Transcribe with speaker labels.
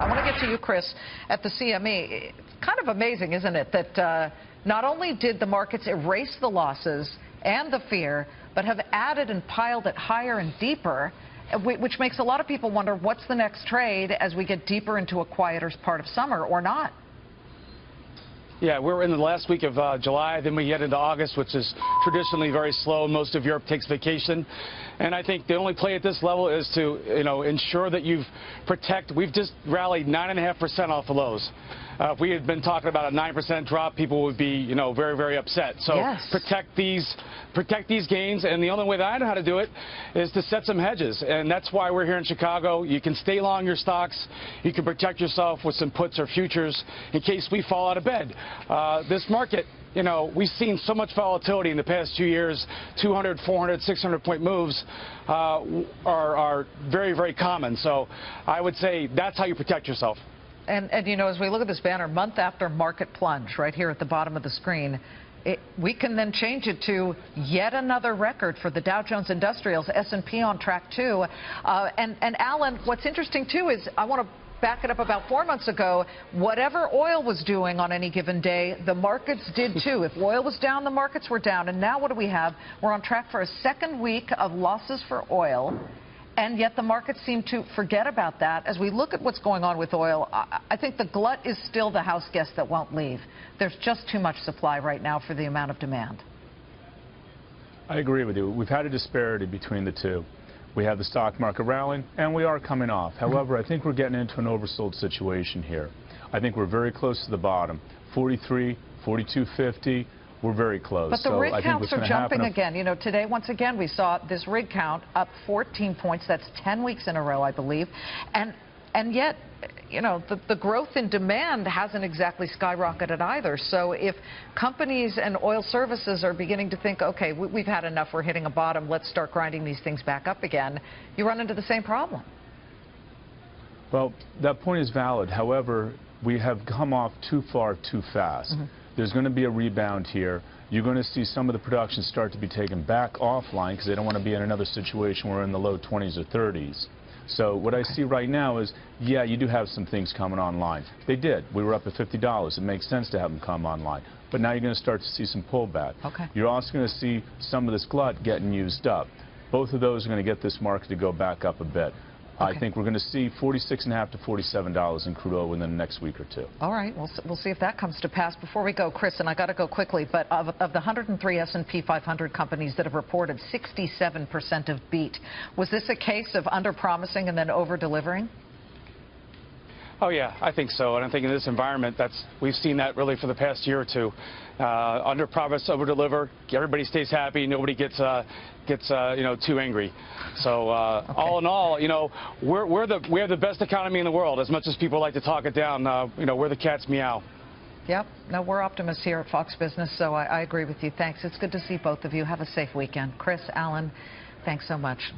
Speaker 1: I want to get to you, Chris, at the CME. It's kind of amazing, isn't it, that not only did the markets erase the losses and the fear, but have added and piled it higher and deeper, which makes a lot of people wonder what's the next trade as we get deeper into a quieter part of summer or not.
Speaker 2: Yeah, we're in the last week of July, then we get into August, which is traditionally very slow. Most of Europe takes vacation. And I think the only play at this level is to, ensure that we've just rallied 9.5% off the lows. If we had been talking about a 9% drop, people would be, very, very upset. So
Speaker 1: yes.
Speaker 2: protect these gains. And the only way that I know how to do it is to set some hedges. And that's why we're here in Chicago. You can stay long your stocks. You can protect yourself with some puts or futures in case we fall out of bed. This market, we've seen so much volatility in the past 2 years. 200, 400, 600-point moves are very, very common. So I would say that's how you protect yourself.
Speaker 1: And as we look at this banner, month after market plunge, right here at the bottom of the screen, we can then change it to yet another record for the Dow Jones Industrials, S&P on track too. And Alan, what's interesting too is I want to back it up about 4 months ago. Whatever oil was doing on any given day, the markets did too. If oil was down, the markets were down. And now what do we have? We're on track for a second week of losses for oil. And yet the markets seem to forget about that. As we look at what's going on with oil, I think the glut is still the house guest that won't leave. There's just too much supply right now for the amount of demand.
Speaker 3: I agree with you. We've had a disparity between the two. We have the stock market rallying, and we are coming off. However, I think we're getting into an oversold situation here. I think we're very close to the bottom. 43, 42.50. We're very close.
Speaker 1: But the rig counts are jumping again. Today, once again, we saw this rig count up 14 points. That's 10 weeks in a row, I believe. And yet, the growth in demand hasn't exactly skyrocketed either. So if companies and oil services are beginning to think, okay, we've had enough, we're hitting a bottom, let's start grinding these things back up again, you run into the same problem.
Speaker 3: Well, that point is valid. However, we have come off too far too fast. There's going to be a rebound here. You're going to see some of the production start to be taken back offline because they don't want to be in another situation where we're in the low 20s or 30s. So what I see right now is, yeah, you do have some things coming online. They did. We were up at $50. It makes sense to have them come online. But now you're going to start to see some pullback. You're also going to see some of this glut getting used up. Both of those are going to get this market to go back up a bit. I think we're going to see $46.5 to $47 in crude oil within the next week or two.
Speaker 1: All right. We'll see if that comes to pass. Before we go, Chris, and I got to go quickly, but of the 103 S&P 500 companies that have reported, 67% have beat. Was this a case of under-promising and then over-delivering?
Speaker 2: Oh, yeah, I think so. And I think in this environment, we've seen that really for the past year or two. Under-promise, over-deliver. Everybody stays happy. Nobody gets too angry. So all in all, we have the best economy in the world. As much as people like to talk it down, we're the cat's meow.
Speaker 1: Yep. No, we're optimists here at Fox Business, so I agree with you. Thanks. It's good to see both of you. Have a safe weekend. Chris, Alan, thanks so much.